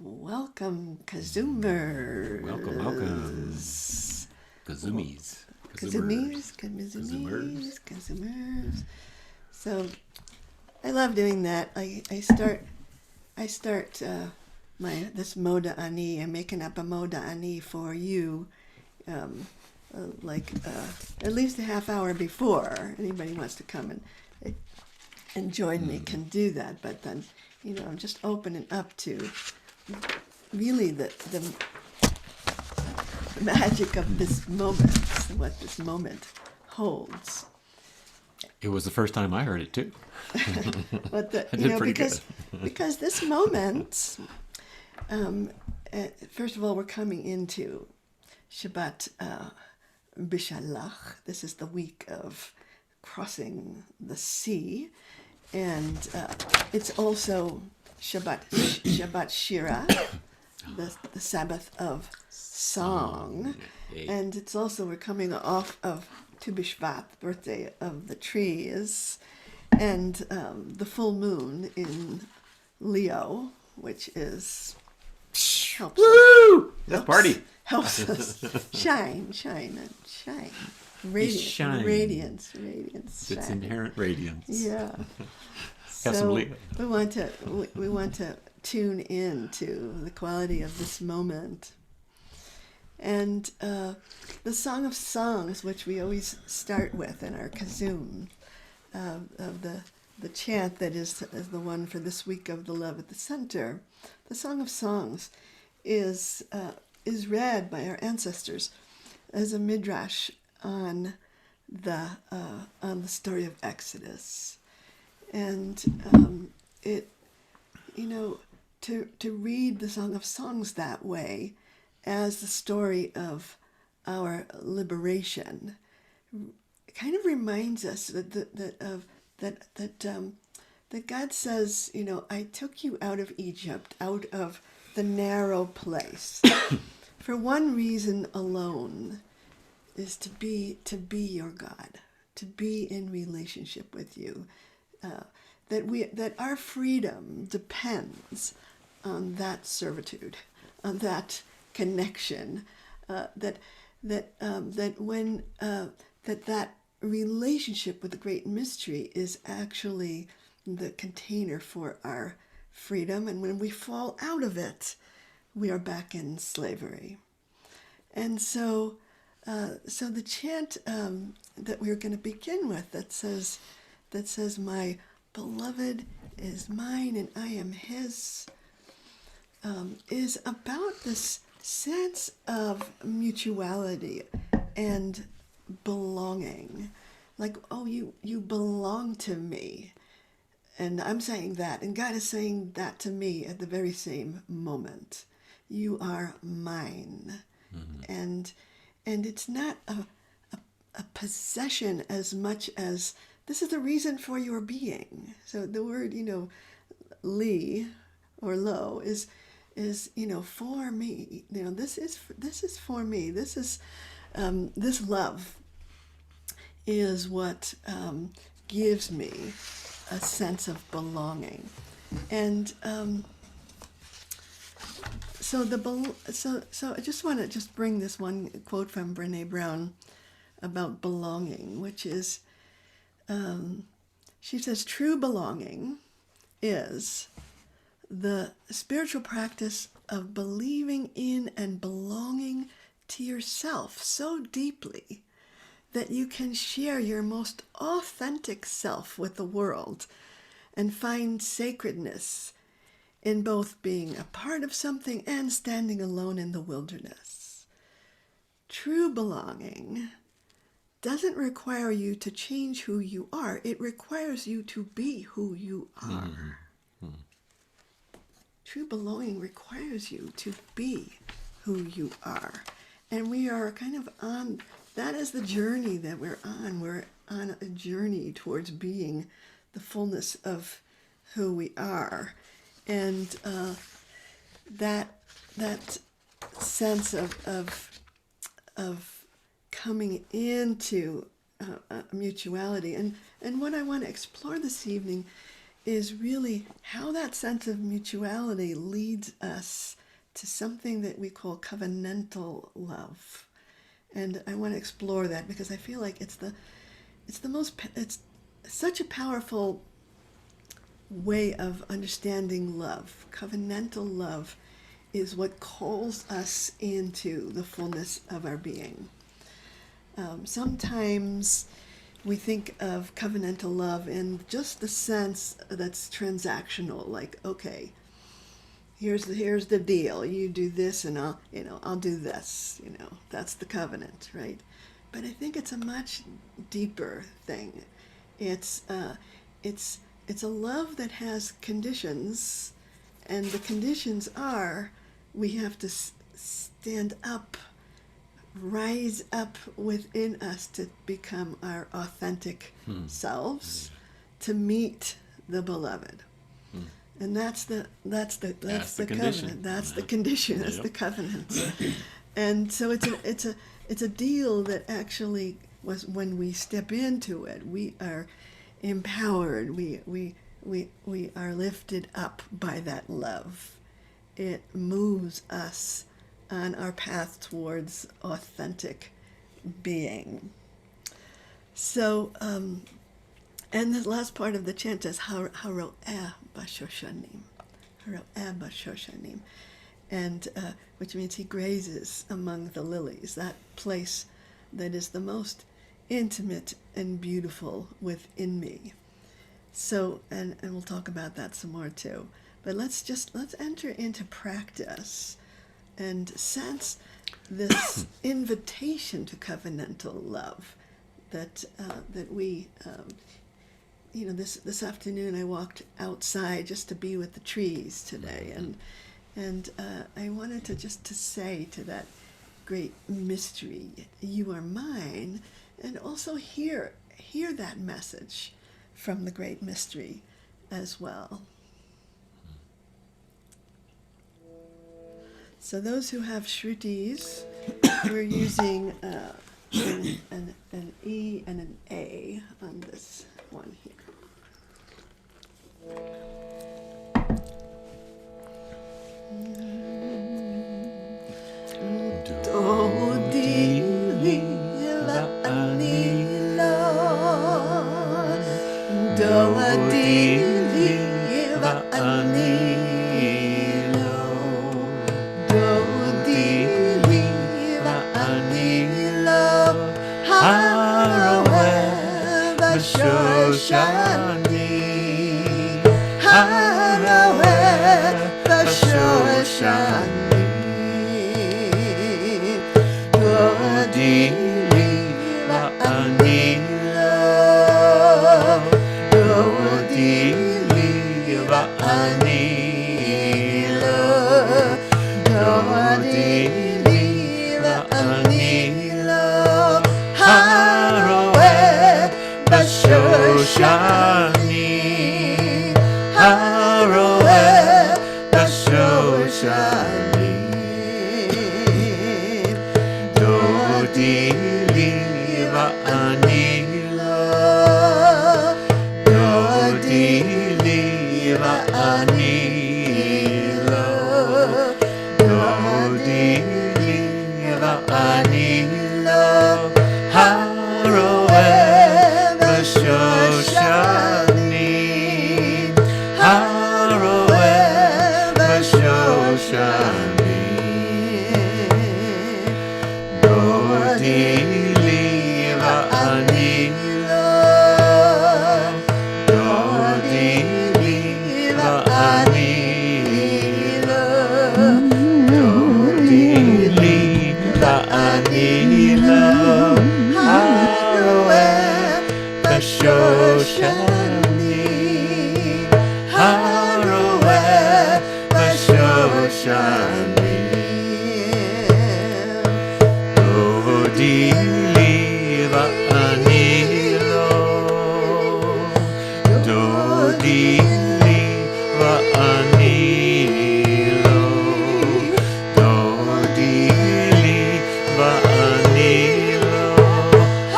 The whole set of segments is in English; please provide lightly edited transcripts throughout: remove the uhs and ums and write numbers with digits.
Welcome, KZOOMers. Welcome. KZOOMies. KZOOMers. So, I love doing that. I start this Moda Ani. I'm making up a Moda Ani for you, at least a half hour before. Anybody wants to come and join me can do that. But then, I'm just opening up to really the magic of this moment, what this moment holds. It was the first time I heard it too. But I did pretty good. because this moment, first of all, we're coming into Shabbat Bishalach. This is the week of crossing the sea, and it's also Shabbat Shira, the Sabbath of song. And it's also, we're coming off of Tu B'Shvat, birthday of the trees, and the full moon in Leo, which is helps Woo! Let's party. Helps us shine. Radiance. Its inherent radiance. Yeah. Have some Leo. we want to tune in to the quality of this moment. And the Song of Songs, which we always start with in our KZOOM, of the chant that is the one for this week of the Love at the Center, the Song of Songs is read by our ancestors as a midrash on the story of Exodus. And to read the Song of Songs that way, as the story of our liberation, kind of reminds us that God says, I took you out of Egypt, out of the narrow place, for one reason alone, is to be your God, to be in relationship with you. That our freedom depends on that servitude, on that connection. That relationship with the great mystery is actually the container for our freedom, and when we fall out of it, we are back in slavery. And so the chant that we're going to begin with, that says, my beloved is mine and I am his, is about this sense of mutuality and belonging. Like, oh, you belong to me. And I'm saying that, and God is saying that to me at the very same moment. You are mine. Mm-hmm. And it's not a possession as much as this is the reason for your being. So the word, li or lo is for me. This is for me. This is this love is what gives me a sense of belonging. And so I just want to bring this one quote from Brené Brown about belonging, which is, she says, true belonging is the spiritual practice of believing in and belonging to yourself so deeply that you can share your most authentic self with the world and find sacredness in both being a part of something and standing alone in the wilderness. True belonging doesn't require you to change who you are. It requires you to be who you are. Mm-hmm. True belonging requires you to be who you are. And we are kind of on, that is the journey that we're on. We're on a journey towards being the fullness of who we are. And that sense of coming into mutuality. And what I want to explore this evening is really how that sense of mutuality leads us to something that we call covenantal love. And I want to explore that because I feel like it's such a powerful way of understanding love. Covenantal love is what calls us into the fullness of our being. Sometimes we think of covenantal love in just the sense that's transactional, like, okay, here's the deal. You do this, and I'll do this. That's the covenant, right? But I think it's a much deeper thing. It's a love that has conditions, and the conditions are we have to stand up, rise up within us to become our authentic selves, to meet the beloved. And that's the covenant. That's the condition. That's the covenant. And so it's a deal that actually was, when we step into it, we are empowered. We are lifted up by that love. It moves us on our path towards authentic being. So, and the last part of the chant is Haro'eh Bashoshanim. Haro'eh Bashoshanim. And which means he grazes among the lilies, that place that is the most intimate and beautiful within me. So, and we'll talk about that some more too. But let's enter into practice and sense this invitation to covenantal love that we this afternoon I walked outside just to be with the trees today, and I wanted to say to that great mystery, you are mine, and also hear that message from the great mystery as well. So those who have shrutis, we're using an E and an A on this one here. Do di li la ani la, do di li la ani la, do di li la ani la, harawe bashoshani, harawe bashoshani. Di la anila, do di la anila, do di la anila, harawe bashoshani, harawe bashoshani. Di la anila, do di la anila, do di la anila, harawe bashoshani, harawe bashoshani. Di la anila, do di la anila, do di la anila, harawe bashoshani, harawe bashoshani. Di la anila, do di la anila, do di la anila, harawe bashoshani, harawe bashoshani.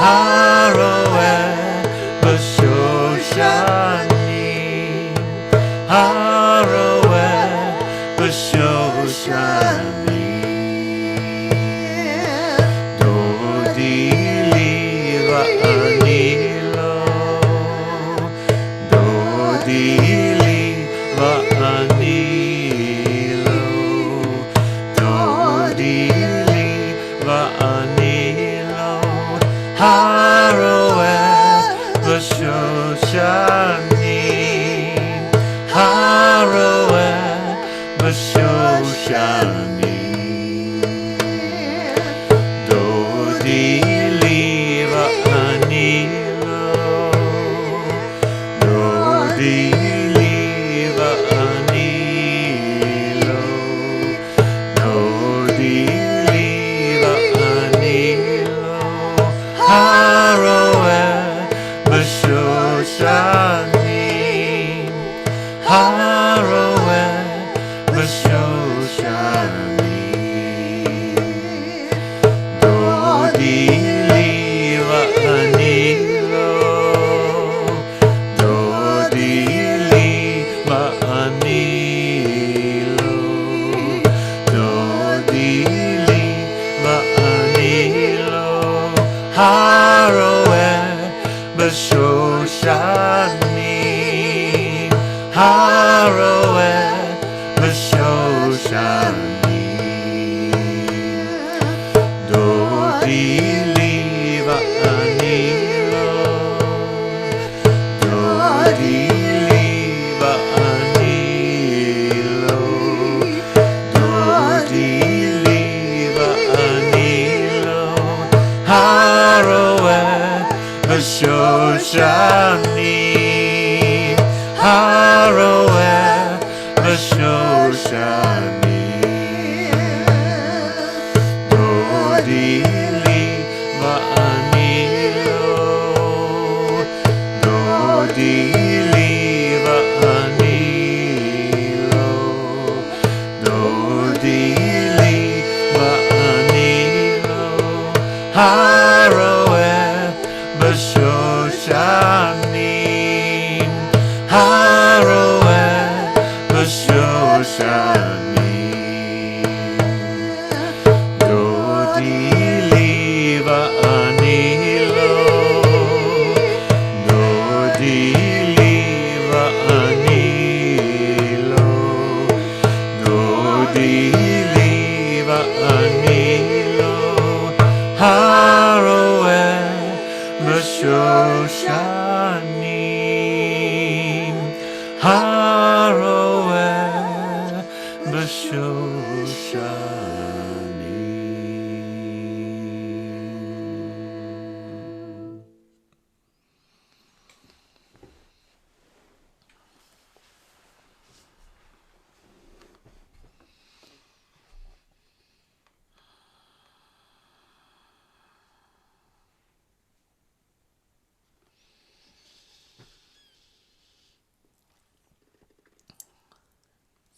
Harawe bashoshani, harawe bashoshani. Do di la anila, do di la anila, do di la anila, harawe bashoshani, harawe bashoshani. Do di la anila, do di la anila, do di la anila, harawe bashoshani, harawe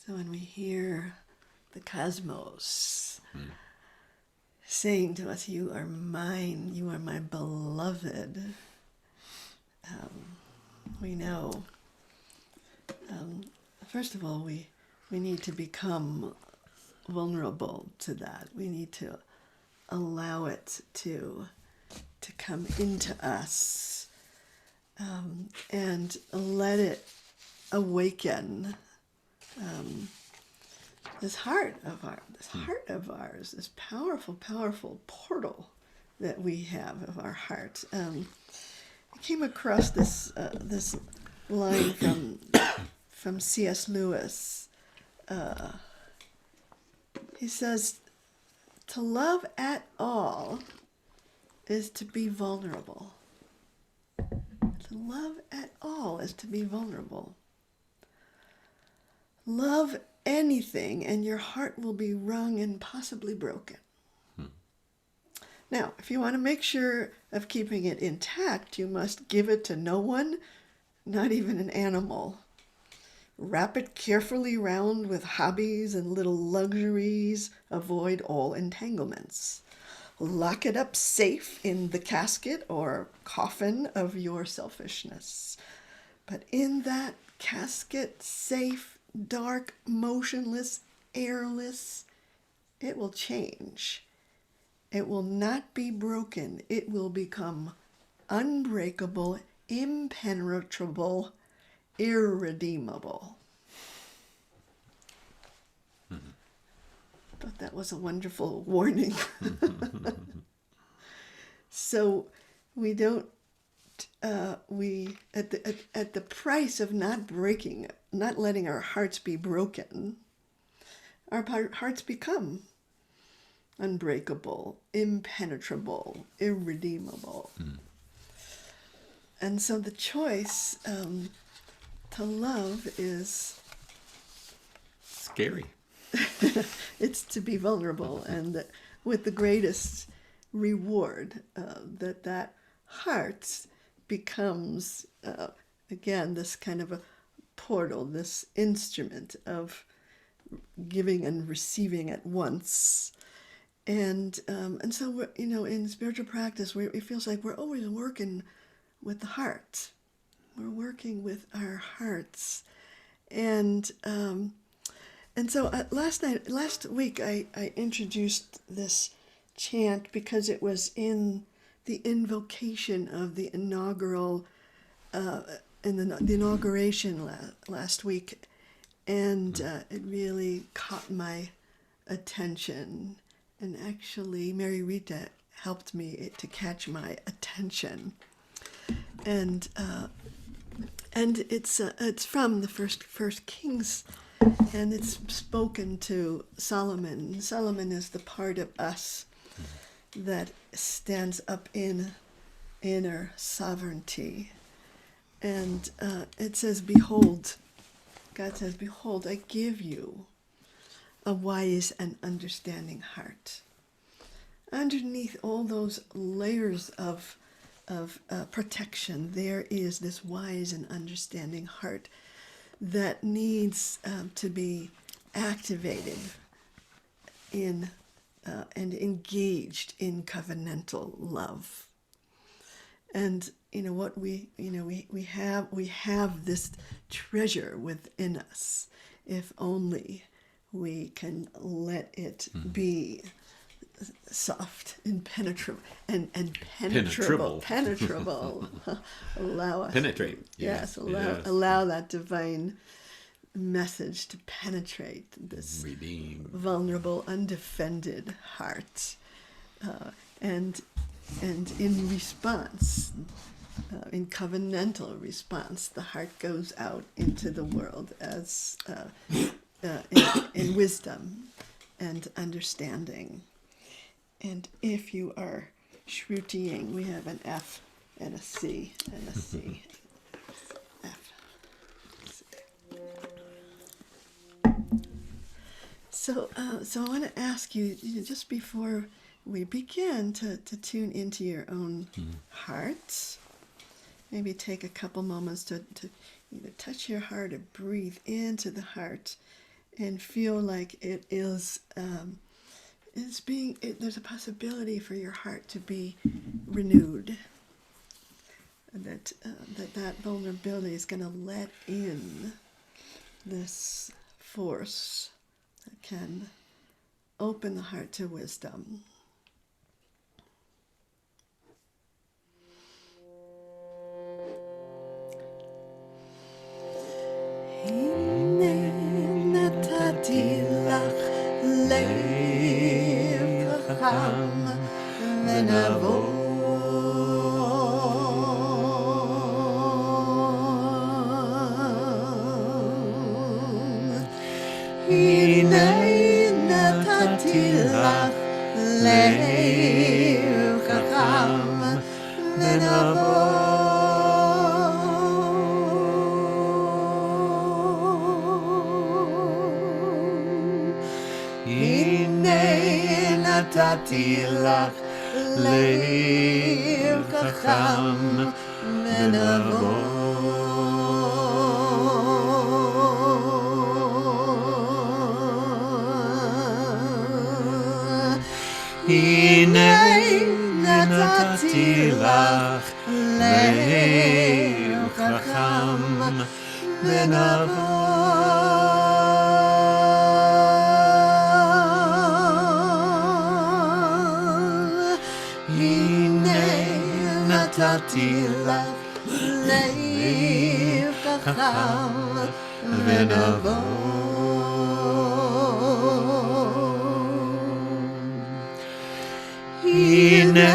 So when we hear the cosmos saying to us, "You are mine, you are my beloved," we know, first of all, we need to become vulnerable to that. We need to allow it to come into us, and let it awaken this heart of ours, this powerful, powerful portal that we have of our heart. I came across this line from C.S. Lewis. He says, "To love at all is to be vulnerable. To love at all is to be vulnerable. Love anything and your heart will be wrung and possibly broken." Now, if you want to make sure of keeping it intact, you must give it to no one, not even an animal. Wrap it carefully round with hobbies and little luxuries. Avoid all entanglements. Lock it up safe in the casket or coffin of your selfishness. But in that casket, safe, dark, motionless, airless, it will change. It will not be broken. It will become unbreakable, impenetrable, irredeemable. I thought that was a wonderful warning. So we don't, we at the price of not breaking, not letting our hearts be broken, our hearts become unbreakable, impenetrable, irredeemable. And so the choice to love is scary. It's to be vulnerable, and with the greatest reward, that heart becomes, again, this kind of a portal, this instrument of giving and receiving at once. And so we're, in spiritual practice, it feels like we're always working with the heart. We're working with our hearts, and so last week, I introduced this chant because it was in the invocation of the inaugural, in the inauguration last week, and it really caught my attention. And actually, Mary Rita helped me to catch my attention. And it's from the first Kings, and it's spoken to Solomon. Solomon is the part of us that stands up in inner sovereignty. And it says, "Behold, God says, behold, I give you a wise and understanding heart. Underneath all those layers of protection, there is this wise and understanding heart that needs to be activated in and engaged in covenantal love. And what we have this treasure within us, if only we can let it be soft and penetrable and penetrable. Allow us penetrate. Yes, allow that divine message to penetrate this redeemed, vulnerable, undefended heart, and in response, in covenantal response, the heart goes out into the world as in wisdom and understanding. And if you are shrutying, we have an F and a C and a C. F. C. So I want to ask you, just before we begin, to tune into your own heart. Maybe take a couple moments to either touch your heart or breathe into the heart and feel like it is there's a possibility for your heart to be renewed. That vulnerability is going to let in this force that can open the heart to wisdom. נתתי לך לב חכם ונבון. הנה נתתי לך לב חכם ונבון. נתתי לך לב חכם ונבון. הנה נתתי לך לב חכם ונבון. הנה נתתי לך לב חכם ונבון. הנה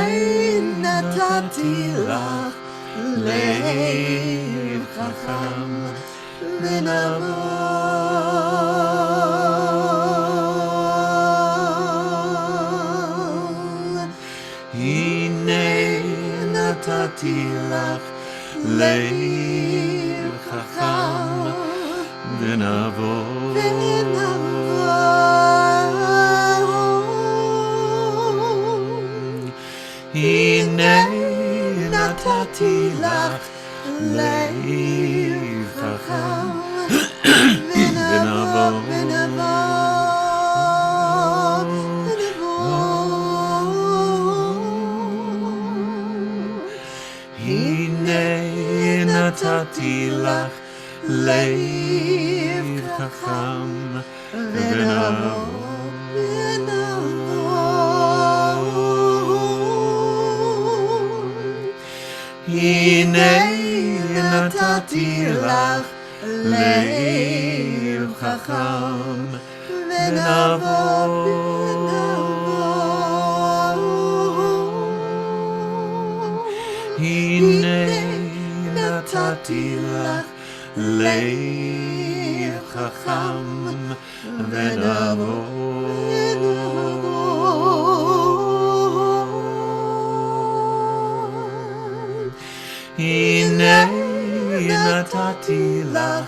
נתתי לך לב חכם ונבון. נתתי לך לב חכם ונבון. הנה נתתי לך לב חכם ונבון. הנה נתתי לך לב חכם ונבון. הנה נתתי לך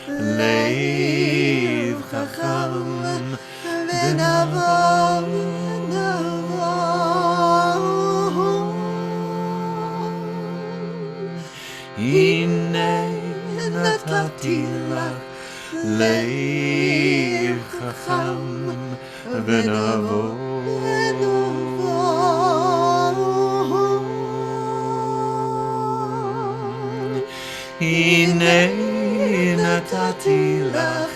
לב חכם הנה נתתי לך לב חכם ונבון. הנה נתתי לך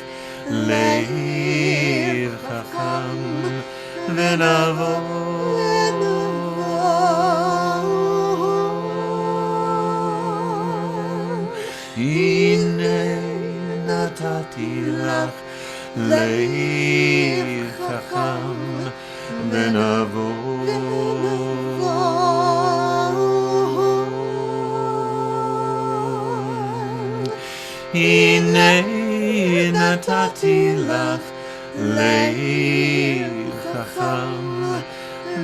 לב חכם ונבון. הנה נתתי לך לב חכם ונבון. הנה נתתי לך לב חכם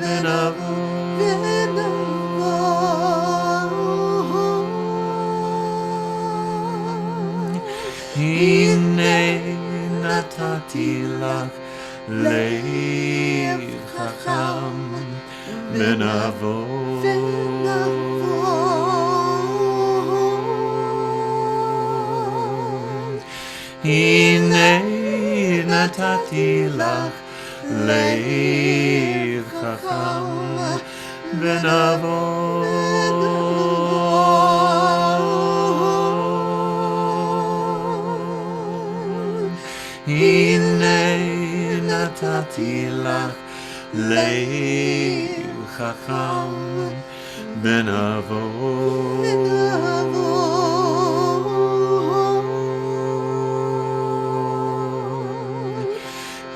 ונבון. הנה נתתי לך לב חכם ונבון. הנה נתתי לך לב חכם ונבון. הנה נתתי לך לב חכם ונבון.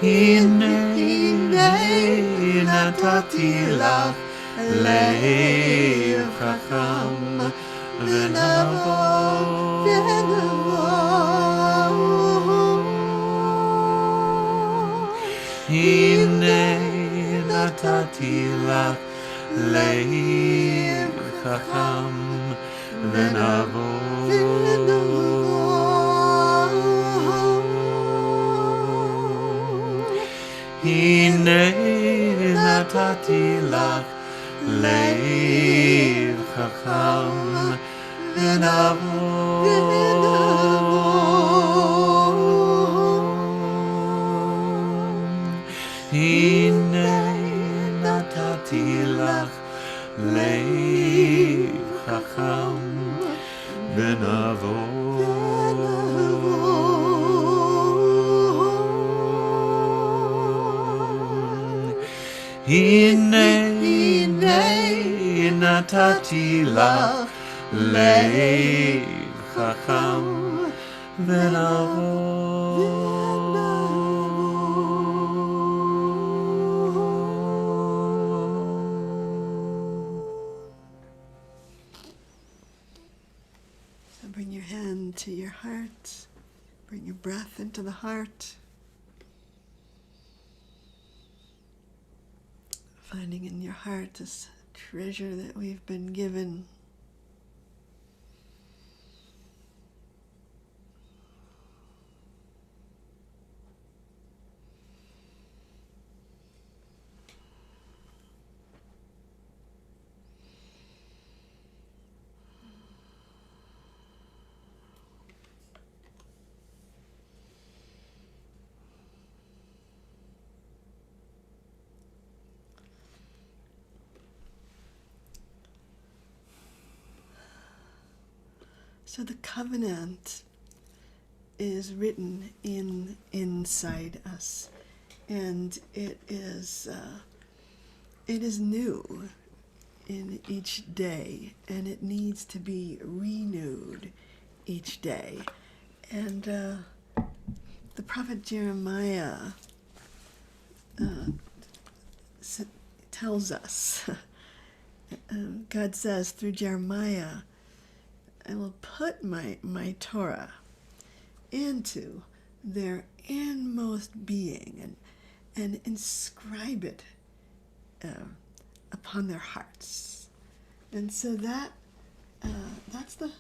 הנה נתתי לך לב חכם ונבון. הנה נתתי לך לב חכם ונבון. הנה נתתי לך לב חכם ונבון. הנה נתתי לך לב חכם ונבון. הנה נתתי לך לב חכם ונבון. So bring your hand to your heart. Bring your breath into the heart. Finding in your heart this treasure that we've been given. So the covenant is written inside us, and it is new in each day, and it needs to be renewed each day. And the prophet Jeremiah tells us, God says through Jeremiah, I will put my Torah into their inmost being and inscribe it upon their hearts. And so that's the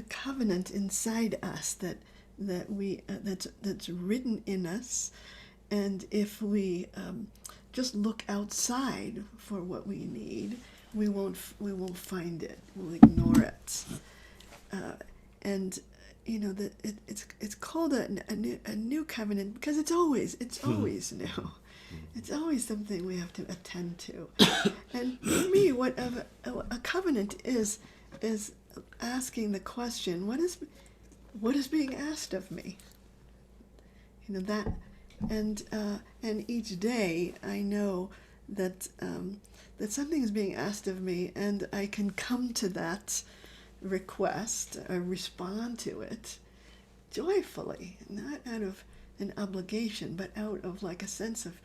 covenant inside us that that we that's written in us, and if we just look outside for what we need, we won't find it. We'll ignore it, and that it's called a new covenant because it's always new. It's always something we have to attend to. And for me, what a covenant is asking the question, what is being asked of me? That, and each day I know that something is being asked of me, and I can come to that request or respond to it joyfully, not out of an obligation, but out of like a sense of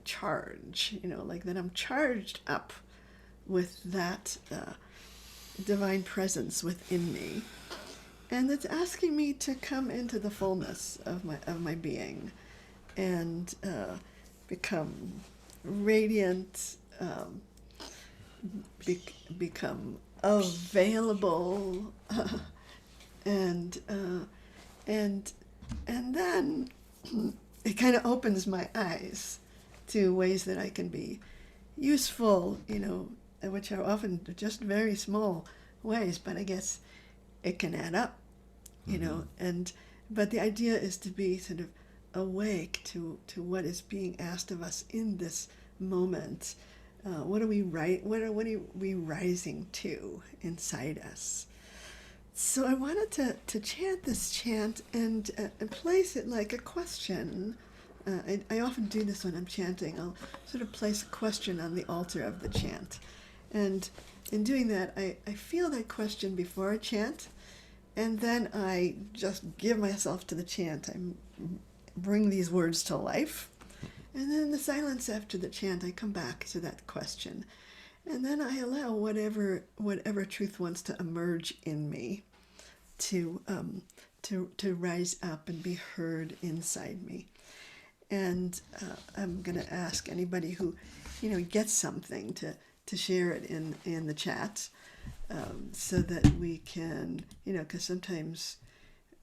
charge, like that I'm charged up with that divine presence within me, and it's asking me to come into the fullness of my being, and become radiant, become available, and then it kind of opens my eyes to ways that I can be useful, which are often just very small ways, but I guess it can add up, but the idea is to be sort of awake to what is being asked of us in this moment. What are we rising to inside us? So I wanted to chant this chant and place it like a question. I often do this when I'm chanting. I'll sort of place a question on the altar of the chant. And in doing that, I feel that question before I chant, and then I just give myself to the chant. I bring these words to life. And then in the silence after the chant, I come back to that question. And then I allow whatever truth wants to emerge in me to rise up and be heard inside me. And I'm going to ask anybody who, gets something to share it in the chat, so that we can, because sometimes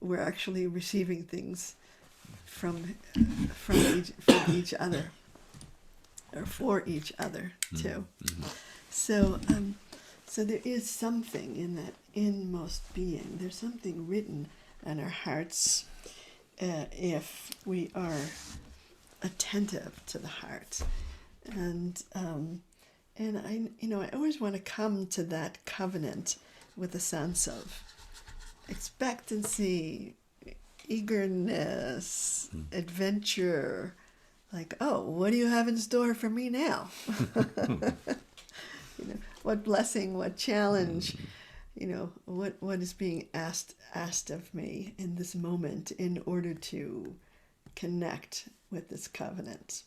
we're actually receiving things from each other, or for each other too. Mm-hmm. So there is something in that inmost being. There's something written on our hearts, if we are attentive to the heart, and I always want to come to that covenant with a sense of expectancy, eagerness, adventure, like, oh, what do you have in store for me now? What blessing, what challenge, what is being asked of me in this moment in order to connect with this covenant.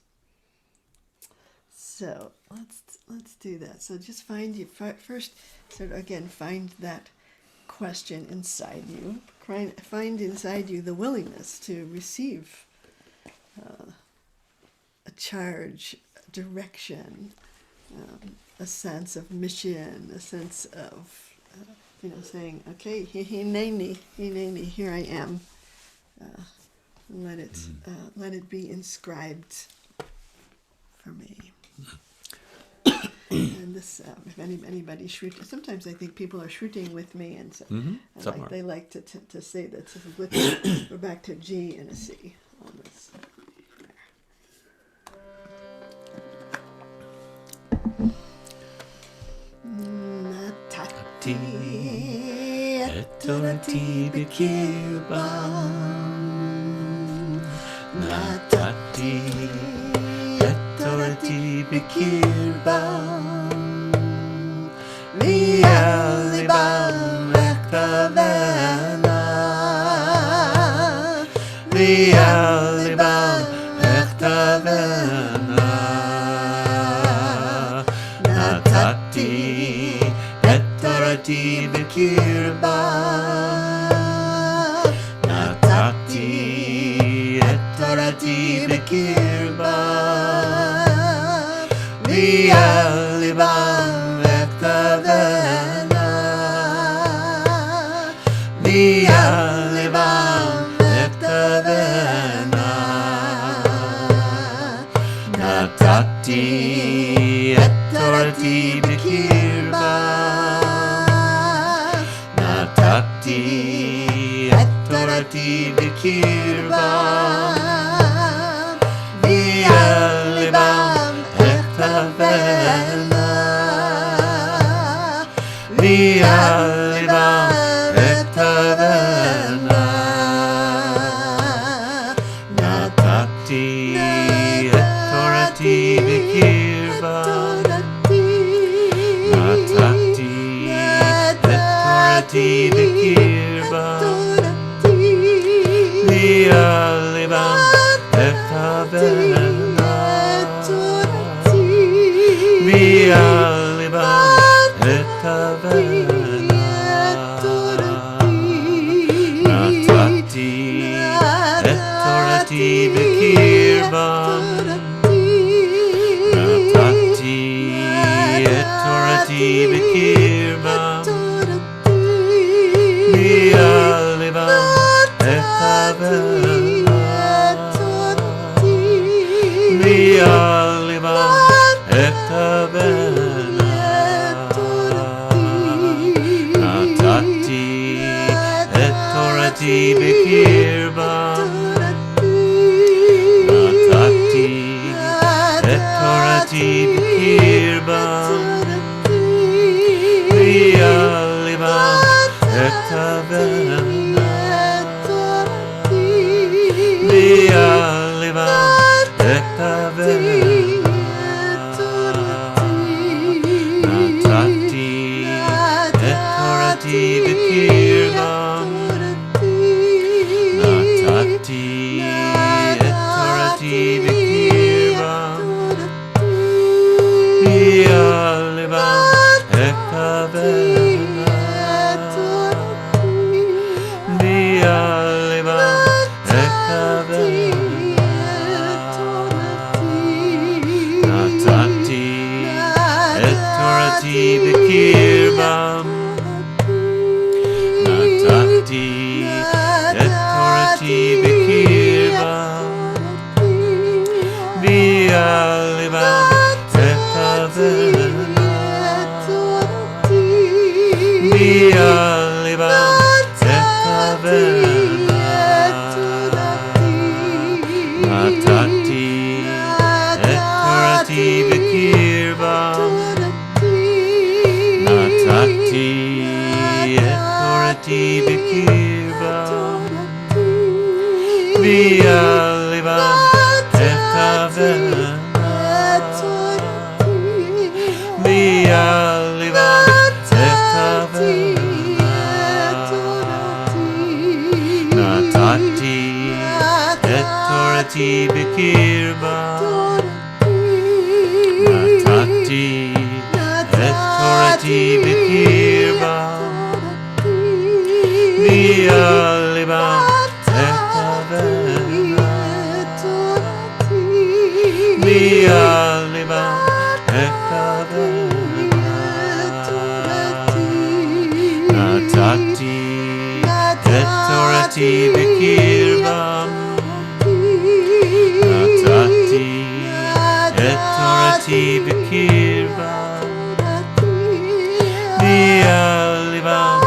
So let's do that. So just find that question inside you. Find inside you the willingness to receive a charge, a direction, a sense of mission, a sense of, saying, okay, hineni, here I am. Let it be inscribed for me. And this, if anybody shooting, sometimes I think people are shooting with me, and so they like to say that we're back to a G and a C on this. Natati etorati bikirban, natati etorati bikirban, lialiban echtavena, lialiban echtavena, natati etorati bikirban, natati etorati bikirban, lialiban echtavena, lialiban Mialivam etavena. Mialivam etavena. Natati etorati bekirvam. Natati etorati bekirvam. Mialivam etavena. Mialivam etavena. Natati etorati bekirvam. Natati etorati bekirvam. Mialivam etavena. Mialivam etavena. Natati etorati bekirvam. Natati etorati bekirvam. Mialivam etavena. Mialivam etavena. Natati etorati bekirvam. Natati etorati bekirvam. Mialivam etavena. Mialivam etavena. Natati etorati bekirvam. Natati etorati bekirvam. Mialivam etavena. Mialivam etavena. Natati etorati bekirvam. Natati etorati bekirvam. Mialivam etavena. Mialivam etavena. Natati etorati bekirvam. Natati etorati bekirvam. Mialivam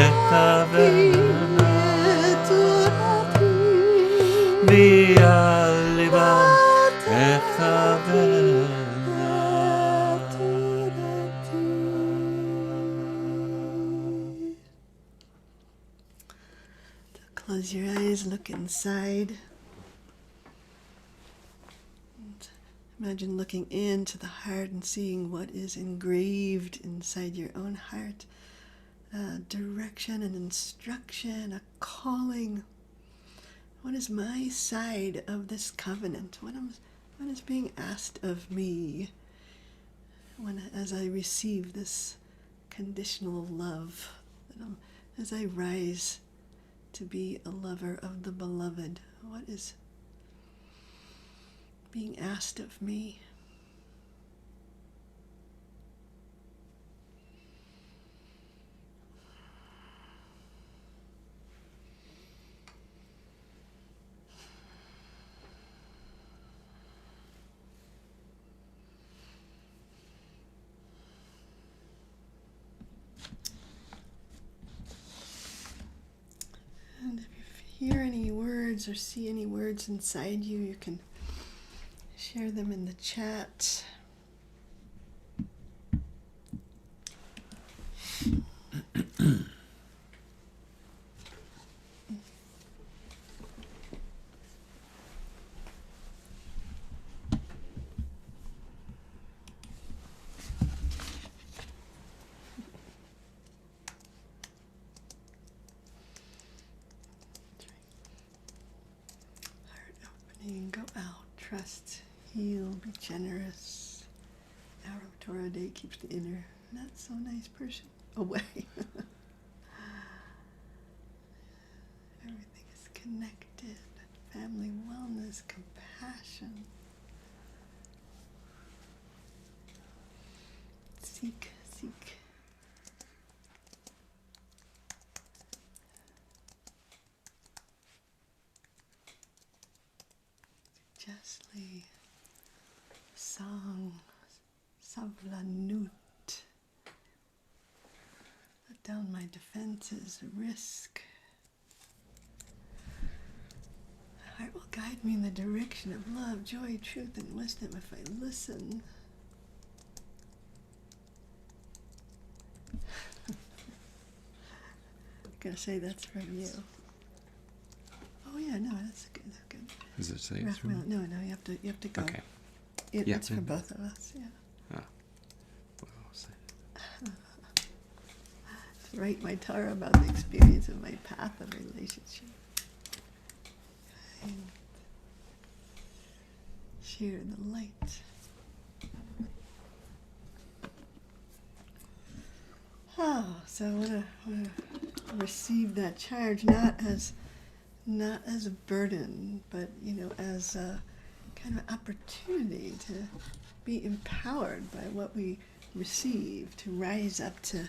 etavena. Mialivam etavena. Close your eyes, look inside. Imagine looking into the heart and seeing what is engraved inside your own heart. Direction and instruction, a calling. What is my side of this covenant? What is being asked of me as I receive this conditional love? As I rise to be a lover of the beloved, what is being asked of me? And if you hear any words or see any words inside you, you can share them in the chat. You can go out, trust, heal, be generous. Hour of Torah a day keeps the inner, not so nice person away. Everything is connected. Family wellness, compassion. Seek, seek. Justly. Song. Savlanut. Let down my defenses. Risk. The heart will guide me in the direction of love, joy, truth, and wisdom if I listen. I'm gonna say that's from you. Oh yeah, no, that's good. That's good. Does it say it's Raphael, from? no, you have to go. Okay. Yeah. It's for both of us. Yeah. Oh. Well, I'll say. To write my Torah about the experience of my path of relationship. And share the light. Oh, so I want to receive that charge not as a burden, but as a kind of opportunity to be empowered by what we receive, to rise up to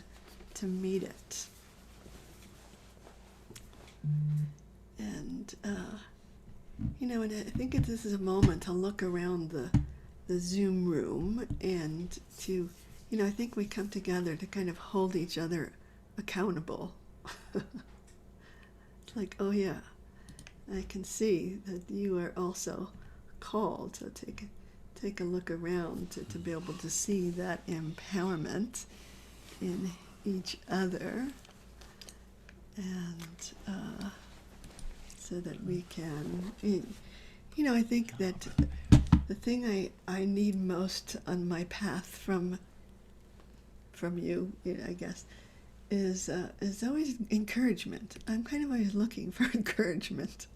meet it. And and I think this is a moment to look around the Zoom room and to, I think we come together to kind of hold each other accountable. It's like, oh yeah, I can see that you are also called to take a look around to be able to see that empowerment in each other, and so that we can, I think that the thing I need most on my path from you, I guess, is always encouragement. I'm kind of always looking for encouragement.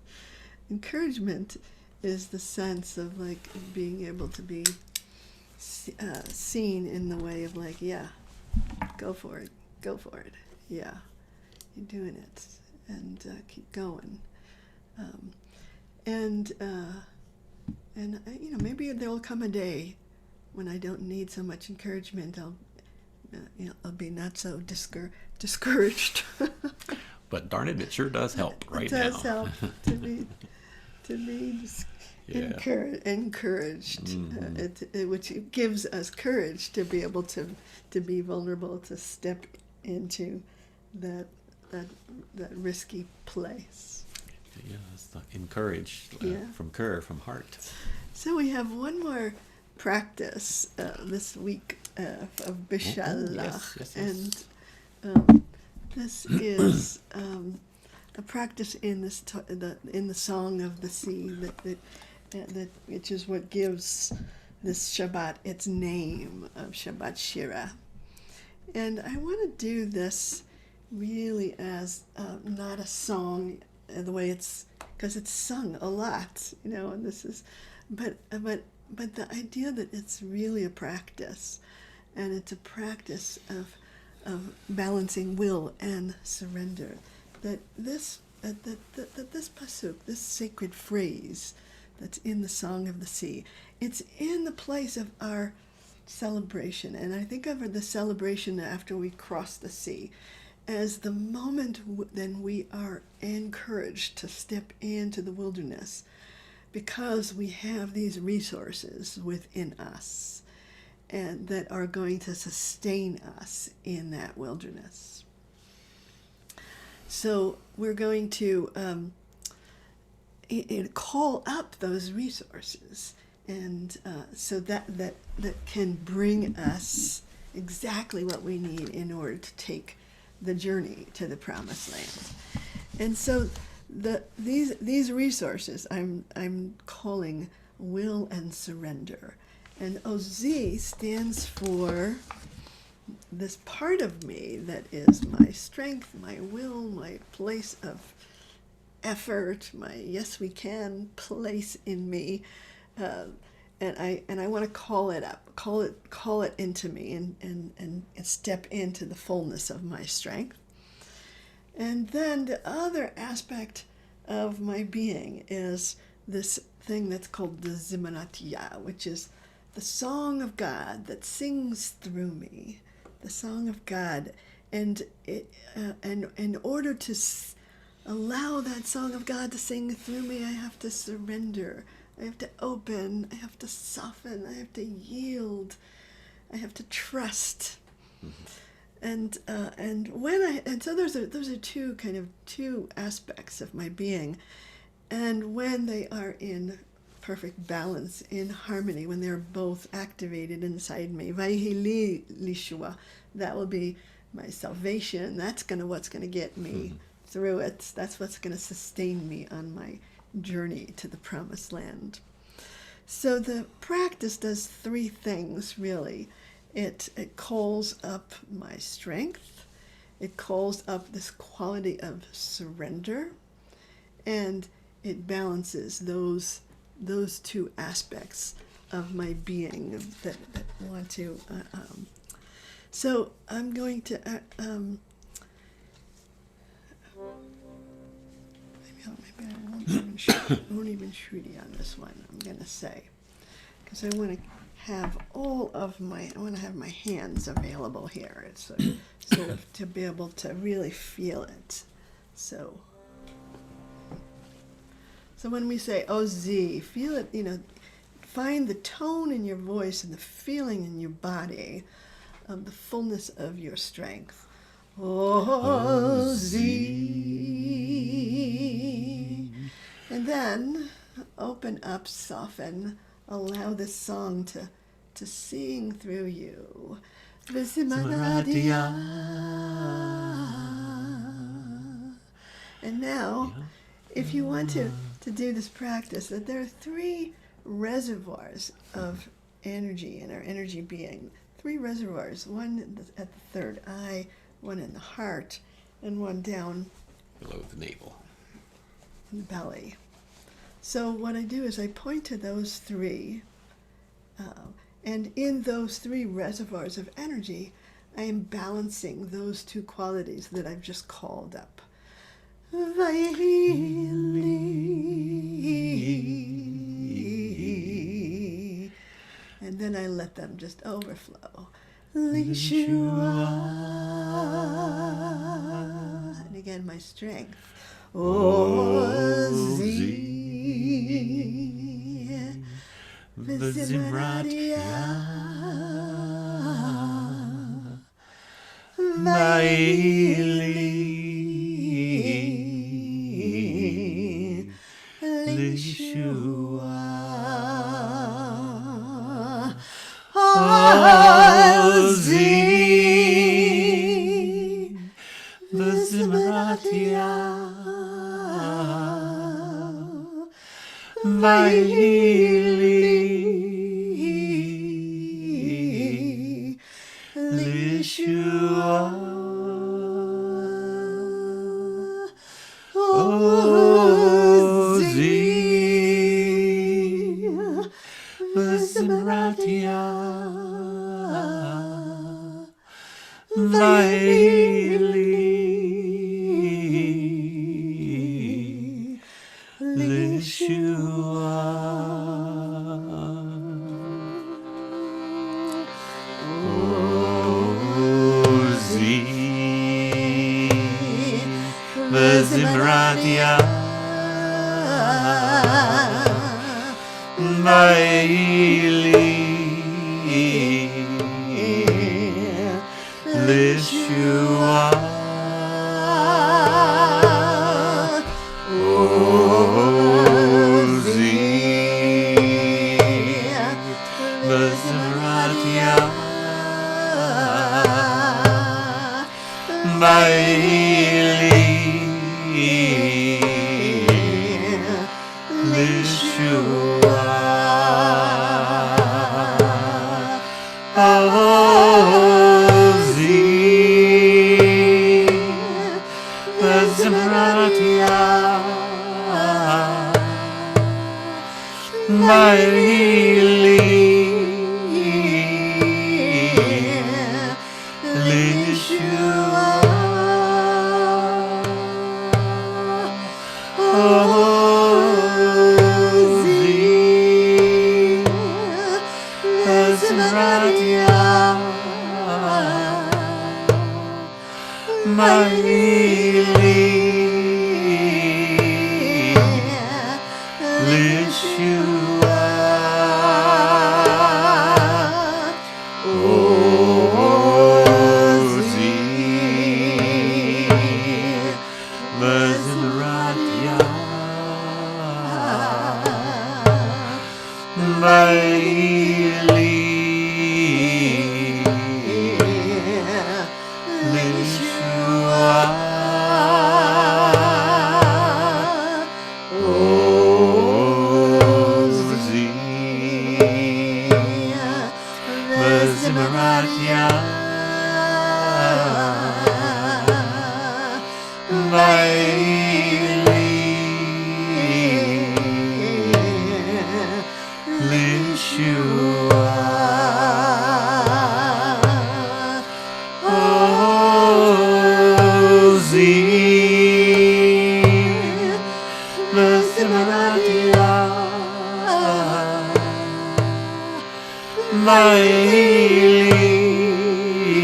Encouragement is the sense of like being able to be seen in the way of like, yeah, go for it, yeah, you're doing it, and keep going, and maybe there will come a day when I don't need so much encouragement. I'll be not so discouraged. But darn it, it sure does help right now. It does help to be encouraged, Mm-hmm. which gives us courage to be able to be vulnerable, to step into that risky place. Yeah, it's the encouraged from heart. So we have one more practice this week of Bishalach, yes. and this is a practice in in the Song of the Sea that which is what gives this Shabbat its name of Shabbat Shira. And I want to do this really as not a song the way it's, because it's sung a lot, and this is, but the idea that it's really a practice, and it's a practice of balancing will and surrender. That this pasuk, this sacred phrase that's in the Song of the Sea, it's in the place of our celebration. And I think of the celebration after we cross the sea as the moment then we are encouraged to step into the wilderness, because we have these resources within us and that are going to sustain us in that wilderness. So we're going to call up those resources, and so that can bring us exactly what we need in order to take the journey to the promised land. And so these resources I'm calling will and surrender. And OZ stands for this part of me that is my strength, my will, my place of effort, my yes we can place in me, and I want to call it up, call it into me, and step into the fullness of my strength. And then the other aspect of my being is this thing that's called the Zimanatiya, which is the song of God that sings through me, the song of God. And in order to allow that song of God to sing through me, I have to surrender. I have to open. I have to soften. I have to yield. I have to trust. And so those are two aspects of my being, and when they are in perfect balance, in harmony, when they're both activated inside me, Vaihili Lishua, that will be my salvation. That's what's gonna get me through it. That's what's gonna sustain me on my journey to the promised land. So the practice does three things really. It calls up my strength, it calls up this quality of surrender, and it balances those two aspects of my being that want to. So I'm going to. Maybe I won't even shruti on this one. I'm going to say, because I want to have I want to have my hands available here. It's sort of to be able to really feel it. So when we say OZ, feel it, find the tone in your voice and the feeling in your body of the fullness of your strength. OZ. And then open up, soften, allow this song to sing through you. Visimanadiya. And now, if you want to do this practice, that there are three reservoirs of energy in our energy being. Three reservoirs, one at the third eye, one in the heart, and one down below the navel, in the belly. So what I do is I point to those three, and in those three reservoirs of energy, I am balancing those two qualities that I've just called up. And then I let them just overflow. Lishua. And again, my strength. Ozi. Vizimradia. Vaili. Lishua. Ozi. Vizimradia. Vaili. Lishua. Ozi. Vizimradia. Vaili. Lishua. Ozi. Vizimradia. Vaili. Lishua. Ozi. Vizimradia. Vaili. Lishua. Ozi. Vizimradia. my healing, my healing, Yeshua. My healing, Yeshua. My healing, Yeshua. My healing,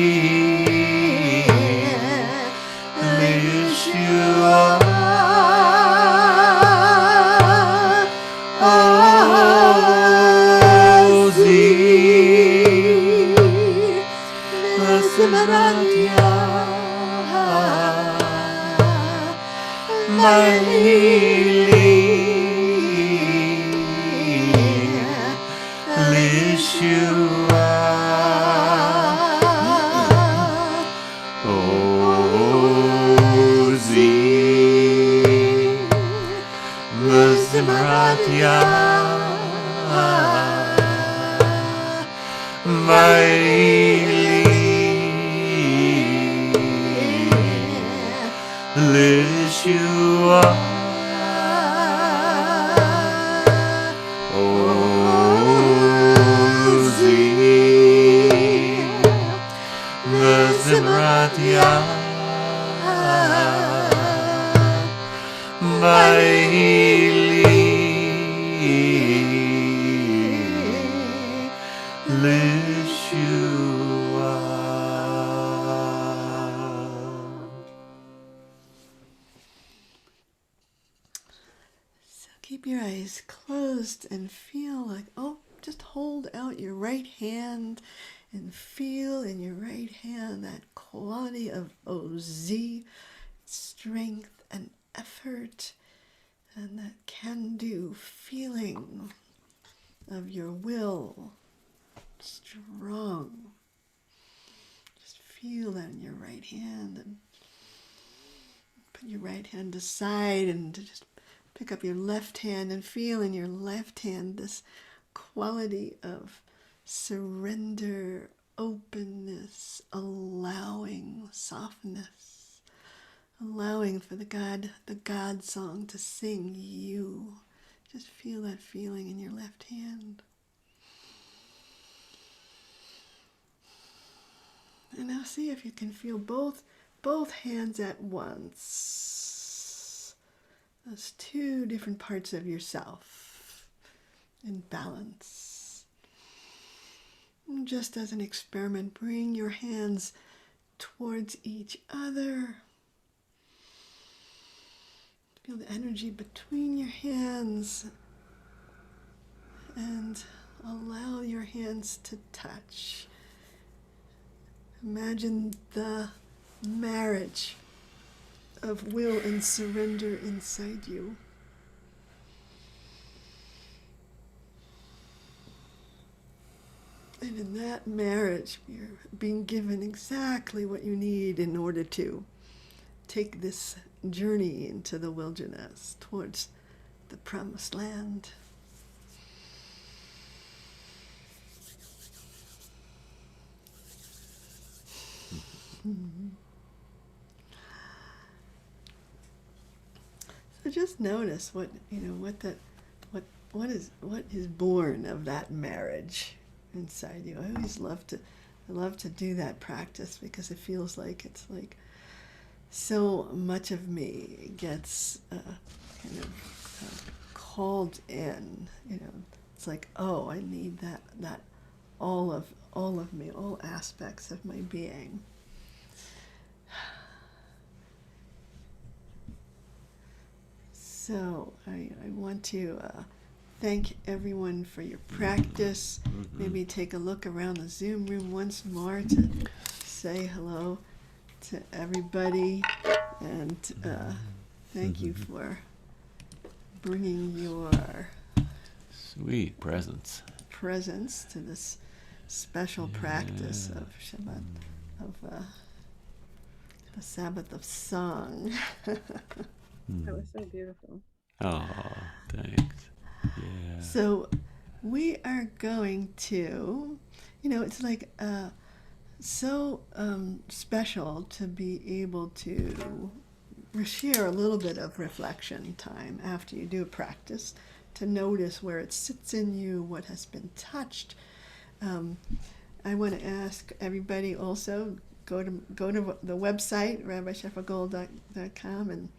my healing, Yeshua. My healing, Yeshua. My healing, Yeshua. So keep your eyes closed and feel like, just hold out your right hand and feel in your right hand that quality of OZ, strength and effort, and that can-do feeling of your will, strong. Just feel that in your right hand and put your right hand aside and just pick up your left hand and feel in your left hand this quality of surrender, openness, allowing, softness, allowing for the God song to sing you. Just feel that feeling in your left hand. And now see if you can feel both hands at once. Those two different parts of yourself in balance. And just as an experiment, bring your hands towards each other. Feel the energy between your hands and allow your hands to touch. Imagine the marriage of will and surrender inside you. And in that marriage, you're being given exactly what you need in order to take this journey into the wilderness towards the promised land. So just notice what what is born of that marriage inside you. I always love to do that practice because it feels like it's like so much of me gets kind of called in. You know, it's like, oh, I need that all of me, all aspects of my being. So I want to thank everyone for your practice. Maybe take a look around the Zoom room once more to say hello to everybody, and thank you for bringing your Sweet presence to this special practice of Shabbat, of the Sabbath of song. That was so beautiful. Oh, thanks. Yeah. So we are going to, it's like so special to be able to share a little bit of reflection time after you do a practice, to notice where it sits in you, what has been touched. I want to ask everybody also, go to the website, rabbisheffergold.com, and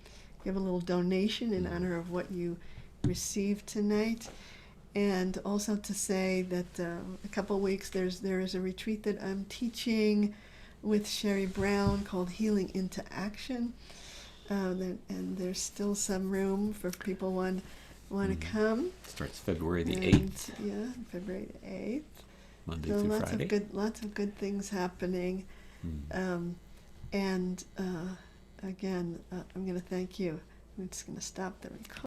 give a little donation in honor of what you received tonight. And also to say that a couple weeks there is a retreat that I'm teaching with Sherry Brown called Healing into Action. And there's still some room for people want to come. Starts February the And, 8th. Yeah, February 8th. Monday So through lots Friday. lots of good things happening. And again, I'm going to thank you. I'm just going to stop the recording.